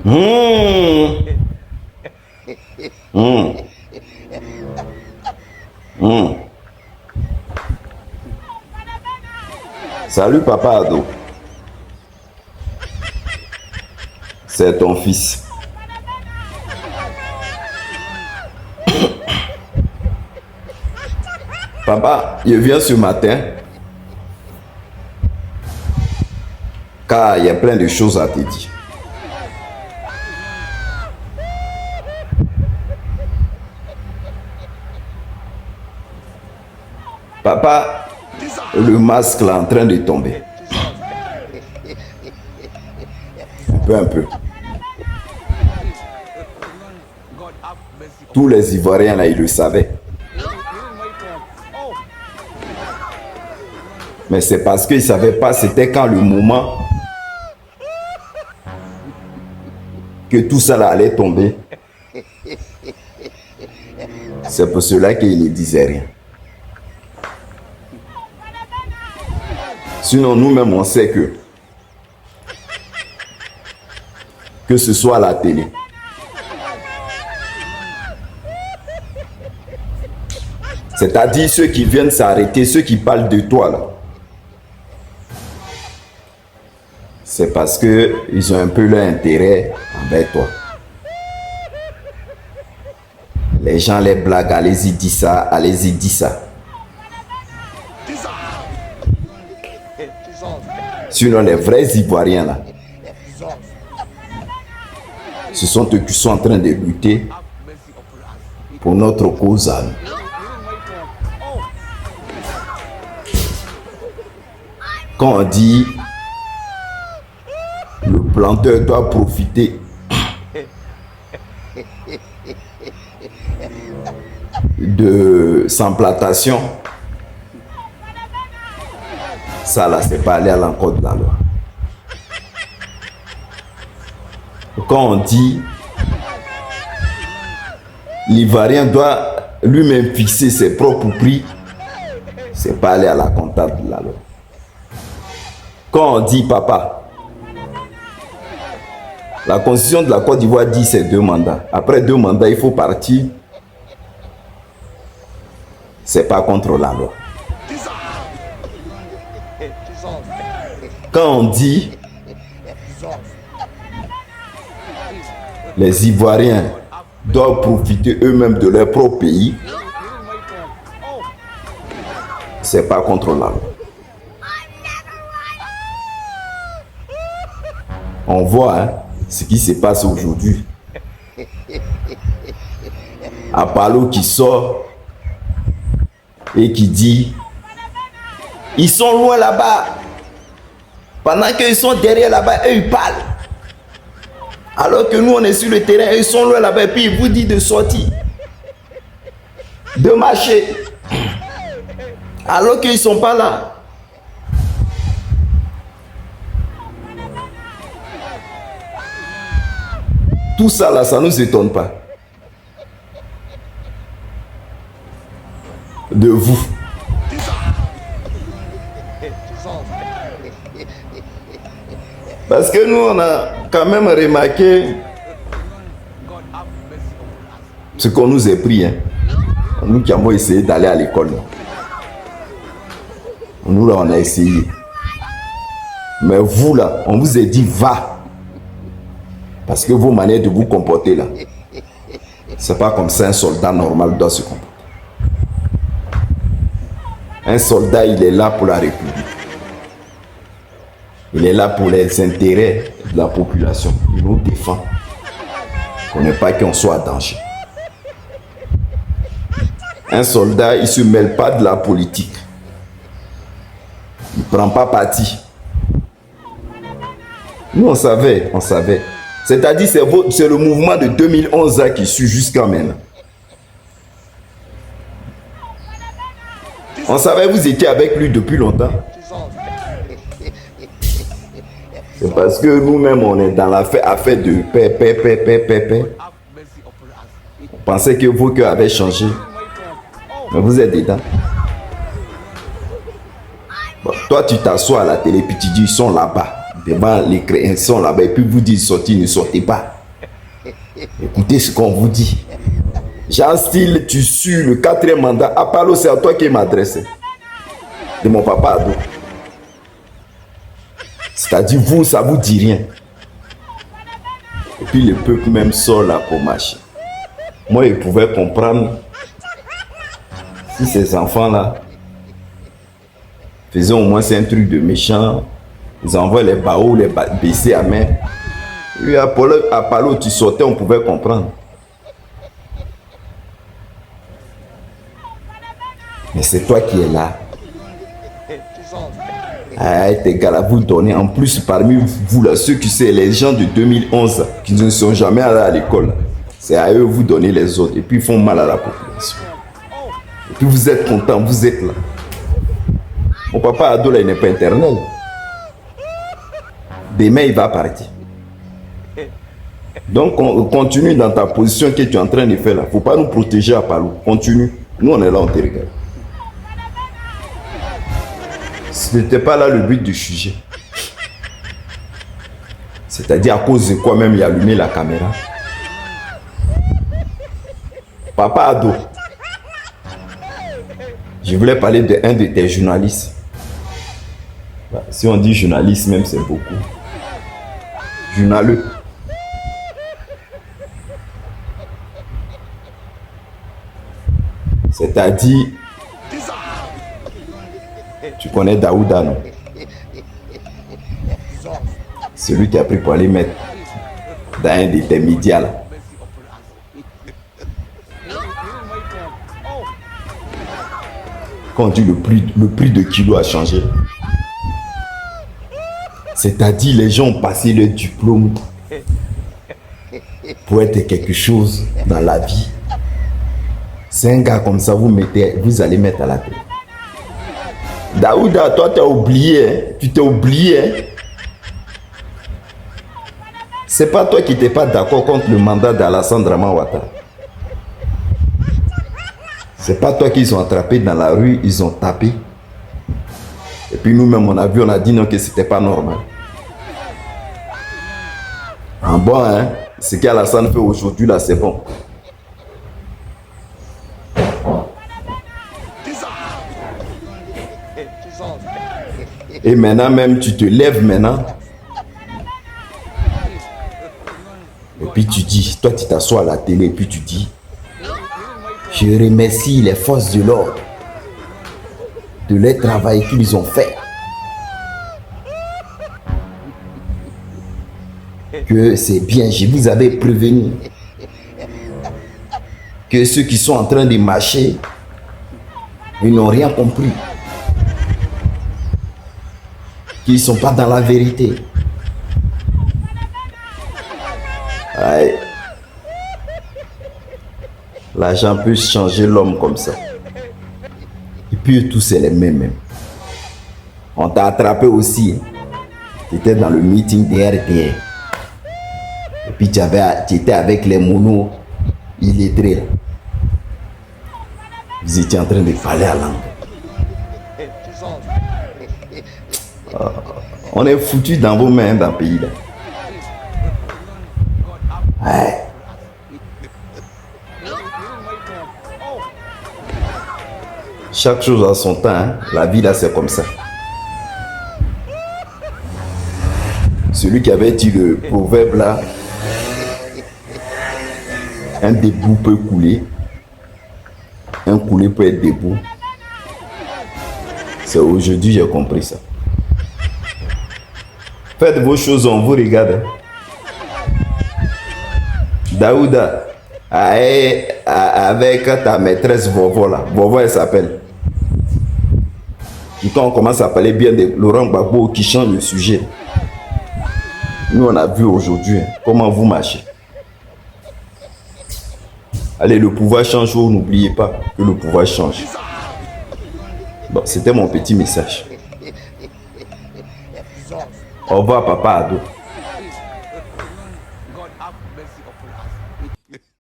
Mmh. Mmh. Mmh. Salut papa Ado. C'est ton fils. Papa, je viens ce matin car il y a plein de choses à te dire. Papa, le masque là est en train de tomber. Un peu. Tous les Ivoiriens là, ils le savaient. Mais c'est parce qu'ils ne savaient pas c'était quand le moment que tout ça là allait tomber. C'est pour cela qu'ils ne disaient rien. Sinon, nous-mêmes, on sait que ce soit à la télé, c'est-à-dire ceux qui viennent s'arrêter, ceux qui parlent de toi là, c'est parce qu'ils ont un peu leur intérêt envers toi. Les gens les blaguent, allez-y, dis ça, allez-y, dis ça. Sinon, les vrais Ivoiriens là, ce sont eux qui sont en train de lutter pour notre cause à nous. Quand on dit le planteur doit profiter de sa plantation, ça là, c'est pas aller à l'encontre de la loi. Quand on dit l'Ivoirien doit lui-même fixer ses propres prix, c'est pas aller à la comptable de la loi. Quand on dit papa, la constitution de la Côte d'Ivoire dit c'est 2 mandats. Après 2 mandats, il faut partir. C'est pas contre la loi. Quand on dit les Ivoiriens doivent profiter eux-mêmes de leur propre pays, c'est pas contre la loi. On voit ce qui se passe aujourd'hui. Apollo qui sort et qui dit ils sont loin là-bas. Pendant qu'ils sont derrière là-bas, eux ils parlent. Alors que nous on est sur le terrain, ils sont loin là-bas et puis ils vous disent de sortir, de marcher. Alors qu'ils ne sont pas là. Tout ça là, ça ne nous étonne pas. De vous. Parce que nous, on a quand même remarqué ce qu'on nous a pris. Hein. Nous qui avons essayé d'aller à l'école. Nous, là, on a essayé. Mais vous, là, on vous a dit, va. Parce que vos manières de vous comporter, là, c'est pas comme ça un soldat normal doit se comporter. Un soldat, il est là pour la République. Il est là pour les intérêts de la population. Il nous défend. Qu'on n'ait pas qu'on soit en danger. Un soldat, il ne se mêle pas de la politique. Il ne prend pas parti. Nous, on savait. C'est-à-dire, c'est le mouvement de 2011 qui suit jusqu'à maintenant. On savait, vous étiez avec lui depuis longtemps. C'est parce que nous-mêmes, on est dans l'affaire de paix. On pensait que vos cœurs avaient changé. Mais vous êtes dedans. Bon, toi, tu t'assois à la télé, puis tu dis, ils sont là-bas. Devant l'écran, ils sont là-bas. Et puis vous dites, sortez, ne sortez pas. Écoutez ce qu'on vous dit. Jean Style, tu suis le 4e mandat. Apalo, c'est à toi qui m'adresse. De mon papa Ado. C'est-à-dire, vous, ça vous dit rien. Et puis le peuple même sort là pour marcher. Moi, il pouvait comprendre si ces enfants-là faisaient au moins un truc de méchant. Ils envoient les baots, les baisser à main. Et à Palo, tu sortais, on pouvait comprendre. Mais c'est toi qui es là. Ah, tes gars là, vous donnez. En plus, parmi vous là, ceux qui sont les gens de 2011 qui ne sont jamais allés à l'école, c'est à eux vous donnez les autres. Et puis ils font mal à la population. Et puis vous êtes contents, vous êtes là. Mon papa Ado là, il n'est pas éternel. Demain, il va partir. Donc, continue dans ta position que tu es en train de faire là. Il ne faut pas nous protéger à Palo. Continue. Nous, on est là, on te regarde. Ce n'était pas là le but du sujet. C'est-à-dire à cause de quoi même il a allumé la caméra. Papa Ado, je voulais parler d'un de tes journalistes. Si on dit journaliste même, c'est beaucoup. Journaleux. C'est-à-dire, tu connais Daouda, non? Celui qui a pris pour aller mettre dans un de tes médias là. Quand on dit le prix de kilo a changé. C'est-à-dire les gens ont passé le diplôme pour être quelque chose dans la vie. C'est un gars comme ça, vous allez mettre à la tête. Daouda, toi, tu as oublié. Hein? Tu t'es oublié. Hein? C'est pas toi qui n'étais pas d'accord contre le mandat d'Alassane Draman Ouattara. C'est pas toi qu'ils ont attrapé dans la rue, ils ont tapé. Et puis nous-mêmes, on a vu, on a dit non, que c'était pas normal. En bon, hein, ce qu'Alassane fait aujourd'hui, là, c'est bon. Et maintenant même, tu te lèves maintenant. Et puis tu dis, toi tu t'assois à la télé et puis tu dis, je remercie les forces de l'ordre de leur travail qu'ils ont fait. Que c'est bien, je vous avais prévenu que ceux qui sont en train de marcher, ils n'ont rien compris. Qu'ils ne sont pas dans la vérité. Aïe. L'argent peut changer l'homme comme ça. Et puis tous c'est les mêmes. On t'a attrapé aussi. Tu étais dans le meeting de RTR. Et puis tu étais avec les monos illettrés. Vous étiez en train de parler à langue. On est foutu dans vos mains dans le pays là. Ouais. Chaque chose a son temps, hein. La vie là c'est comme ça. Celui qui avait dit le proverbe là, un debout peut couler, un coulé peut être debout. C'est aujourd'hui j'ai compris ça. Faites vos choses, on vous regarde. Daouda, avec ta maîtresse Vovo là, Vovo elle s'appelle. Et quand on commence à parler bien de Laurent Gbagbo qui change le sujet, nous on a vu aujourd'hui comment vous marchez. Allez, le pouvoir change, n'oubliez pas que le pouvoir change. Bon, c'était mon petit message. Au revoir, papa Ado.